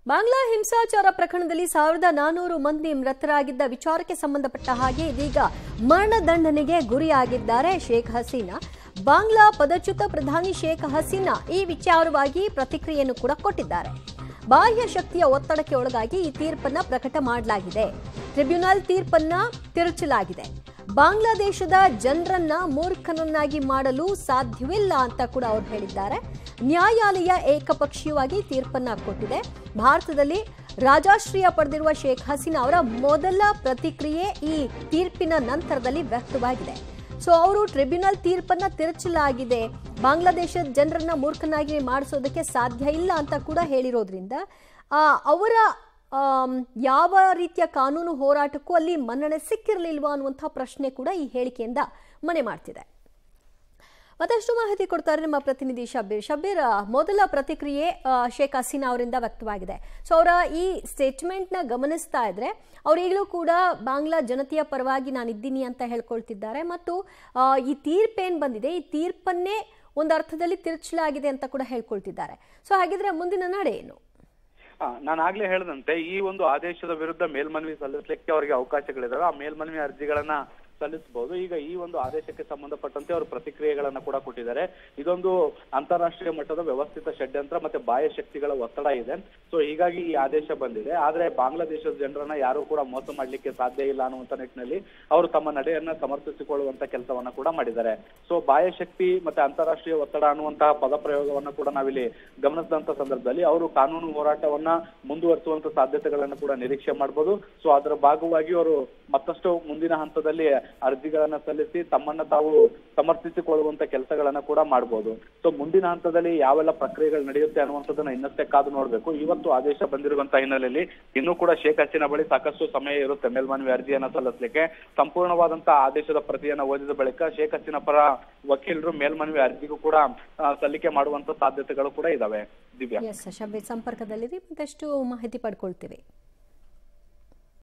ಬಾಂಗ್ಲಾ ಹಿಂಸಾಚಾರ ಪ್ರಕರಣದಲ್ಲಿ 1400 ಮಂದಿ ಮೃತರಾಗಿದ್ದ ವಿಚಾರಕ್ಕೆ ಸಂಬಂಧಪಟ್ಟ ಹಾಗೆ ಇದೀಗ ಮರಣದಂಡನೆಗೆ ಗುರಿಯಾಗಿದ್ದಾರೆ ಶೇಖ್ ಹಸೀನಾ. ಬಾಂಗ್ಲಾ ಪದಚ್ಯುತ ಪ್ರಧಾನಿ ಶೇಖ್ ಹಸೀನಾ ಈ ವಿಚಾರವಾಗಿ ಪ್ರತಿಕ್ರಿಯೆಯನ್ನು ಕೂಡ ಕೊಟ್ಟಿದ್ದಾರೆ. ಬಾಹ್ಯ ಶಕ್ತಿಯ ಒತ್ತಡಕ್ಕೆ ಒಳಗಾಗಿ ಈ ತೀರ್ಪನ್ನ ಪ್ರಕಟ ಮಾಡಲಾಗಿದೆ. ಟ್ರಿಬ್ಯುನಲ್ ತೀರ್ಪನ್ನ ತಿರುಚಲಾಗಿದೆ. ಬಾಂಗ್ಲಾದೇಶದ ಜನರನ್ನ ಮೂರ್ಖನನ್ನಾಗಿ ಮಾಡಲು ಸಾಧ್ಯವಿಲ್ಲ ಅಂತ ಕೂಡ ಅವರು ಹೇಳಿದ್ದಾರೆ. ನ್ಯಾಯಾಲಯ ಏಕಪಕ್ಷೀಯವಾಗಿ ತೀರ್ಪನ್ನ ಕೊಟ್ಟಿದೆ. ಭಾರತದಲ್ಲಿ ರಾಜಾಶ್ರಯ ಪಡೆದಿರುವ ಶೇಖ್ ಹಸೀನಾ ಅವರ ಮೊದಲ ಪ್ರತಿಕ್ರಿಯೆ ಈ ತೀರ್ಪಿನ ನಂತರದಲ್ಲಿ ವ್ಯಕ್ತವಾಗಿದೆ. ಸೊ ಅವರು ಟ್ರಿಬ್ಯುನಲ್ ತೀರ್ಪನ್ನ ತಿರುಚಲಾಗಿದೆ, ಬಾಂಗ್ಲಾದೇಶದ ಜನರನ್ನ ಮೂರ್ಖನಾಗಿ ಮಾಡಿಸೋದಕ್ಕೆ ಸಾಧ್ಯ ಇಲ್ಲ ಅಂತ ಕೂಡ ಹೇಳಿರೋದ್ರಿಂದ ಅವರ ಯಾವ ರೀತಿಯ ಕಾನೂನು ಹೋರಾಟಕ್ಕೂ ಅಲ್ಲಿ ಮನ್ನಣೆ ಸಿಕ್ಕಿರಲಿಲ್ವಾ ಅನ್ನುವಂಥ ಪ್ರಶ್ನೆ ಕೂಡ ಈ ಹೇಳಿಕೆಯಿಂದ ಮನೆ ಮಾಡ್ತಿದೆ. ಮತ್ತಷ್ಟು ಮಾಹಿತಿ ಕೊಡ್ತಾರೆ ನಮ್ಮ ಪ್ರತಿನಿಧಿ ಶಬ್ಬೀರ್. ಶಬ್ಬೀರ್, ಮೊದಲ ಪ್ರತಿಕ್ರಿಯೆ ಶೇಖ್ ಹಸೀನಾ ಅವರಿಂದ ವ್ಯಕ್ತವಾಗಿದೆ. ಸೊ ಅವರ ಈ ಸ್ಟೇಟ್ಮೆಂಟ್ನ ಗಮನಿಸ್ತಾ ಇದ್ರೆ ಅವ್ರು ಈಗಲೂ ಕೂಡ ಬಾಂಗ್ಲಾ ಜನತೆಯ ಪರವಾಗಿ ನಾನಿದ್ದೀನಿ ಅಂತ ಹೇಳ್ಕೊಳ್ತಿದ್ದಾರೆ. ಮತ್ತು ಈ ತೀರ್ಪೇನು ಬಂದಿದೆ, ಈ ತೀರ್ಪನ್ನೇ ಒಂದು ಅರ್ಥದಲ್ಲಿ ತಿರುಚಲಾಗಿದೆ ಅಂತ ಕೂಡ ಹೇಳ್ಕೊಳ್ತಿದ್ದಾರೆ. ಸೊ ಹಾಗಿದ್ರೆ ಮುಂದಿನ ನಡೆ ಏನು? ನಾನು ಆಗ್ಲೇ ಹೇಳಿದಂತೆ ಈ ಒಂದು ಆದೇಶದ ವಿರುದ್ಧ ಮೇಲ್ಮನವಿ ಸಲ್ಲಿಸಲಿಕ್ಕೆ ಅವರಿಗೆ ಅವಕಾಶಗಳಿದಾವೆ. ಆ ಮೇಲ್ಮನವಿ ಅರ್ಜಿಗಳನ್ನ ಸಲ್ಲಿಸಬಹುದು. ಈಗ ಈ ಒಂದು ಆದೇಶಕ್ಕೆ ಸಂಬಂಧಪಟ್ಟಂತೆ ಅವರು ಪ್ರತಿಕ್ರಿಯೆಗಳನ್ನ ಕೂಡ ಕೊಟ್ಟಿದ್ದಾರೆ. ಇದೊಂದು ಅಂತಾರಾಷ್ಟ್ರೀಯ ಮಟ್ಟದ ವ್ಯವಸ್ಥಿತ ಷಡ್ಯಂತ್ರ ಮತ್ತೆ ಬಾಹ್ಯ ಶಕ್ತಿಗಳ ಒತ್ತಡ ಇದೆ. ಸೊ ಹೀಗಾಗಿ ಈ ಆದೇಶ ಬಂದಿದೆ. ಆದ್ರೆ ಬಾಂಗ್ಲಾದೇಶದ ಜನರನ್ನ ಯಾರು ಕೂಡ ಮೋಸ ಮಾಡ್ಲಿಕ್ಕೆ ಸಾಧ್ಯ ಇಲ್ಲ ಅನ್ನುವಂತ ನಿಟ್ಟಿನಲ್ಲಿ ಅವರು ತಮ್ಮ ನಡೆಯನ್ನ ಸಮರ್ಥಿಸಿಕೊಳ್ಳುವಂತ ಕೆಲಸವನ್ನ ಕೂಡ ಮಾಡಿದ್ದಾರೆ. ಸೊ ಬಾಹ್ಯ ಶಕ್ತಿ ಮತ್ತೆ ಅಂತಾರಾಷ್ಟ್ರೀಯ ಒತ್ತಡ ಅನ್ನುವಂತಹ ಪದ ಪ್ರಯೋಗವನ್ನ ಕೂಡ ನಾವಿಲ್ಲಿ ಗಮನಿಸಿದಂತ ಸಂದರ್ಭದಲ್ಲಿ ಅವರು ಕಾನೂನು ಹೋರಾಟವನ್ನ ಮುಂದುವರಿಸುವಂತ ಸಾಧ್ಯತೆಗಳನ್ನ ಕೂಡ ನಿರೀಕ್ಷೆ ಮಾಡಬಹುದು. ಸೊ ಅದರ ಭಾಗವಾಗಿ ಅವರು ಮತ್ತಷ್ಟು ಮುಂದಿನ ಹಂತದಲ್ಲಿ ಅರ್ಜಿಗಳನ್ನ ಸಲ್ಲಿಸಿ ತಮ್ಮನ್ನ ತಾವು ಸಮರ್ಥಿಸಿಕೊಳ್ಳುವಂತ ಕೆಲಸಗಳನ್ನ ಕೂಡ ಮಾಡಬಹುದು. ಸೊ ಮುಂದಿನ ಹಂತದಲ್ಲಿ ಯಾವೆಲ್ಲ ಪ್ರಕ್ರಿಯೆಗಳು ನಡೆಯುತ್ತೆ ಅನ್ನುವಂಥದ್ದನ್ನ ಇನ್ನಷ್ಟೇ ಕಾದು ನೋಡ್ಬೇಕು. ಇವತ್ತು ಆದೇಶ ಬಂದಿರುವಂತಹ ಹಿನ್ನೆಲೆಯಲ್ಲಿ ಇನ್ನೂ ಕೂಡ ಶೇಖ್ ಹಸೀನಾ ಬಳಿ ಸಾಕಷ್ಟು ಸಮಯ ಇರುತ್ತೆ ಮೇಲ್ಮನವಿ ಅರ್ಜಿಯನ್ನ ಸಲ್ಲಿಸಲಿಕ್ಕೆ. ಸಂಪೂರ್ಣವಾದಂತಹ ಆದೇಶದ ಪ್ರತಿಯನ್ನ ಓದಿದ ಬಳಿಕ ಶೇಖ್ ಹಸೀನಾ ಪರ ವಕೀಲರು ಮೇಲ್ಮನವಿ ಅರ್ಜಿಗೂ ಕೂಡ ಸಲ್ಲಿಕೆ ಮಾಡುವಂತ ಸಾಧ್ಯತೆಗಳು ಕೂಡ ಇದಾವೆ. ದಿವ್ಯಾ, ಸಂಪರ್ಕದಲ್ಲಿದೆ, ಮತ್ತಷ್ಟು ಮಾಹಿತಿ ಪಡ್ಕೊಳ್ತೀವಿ.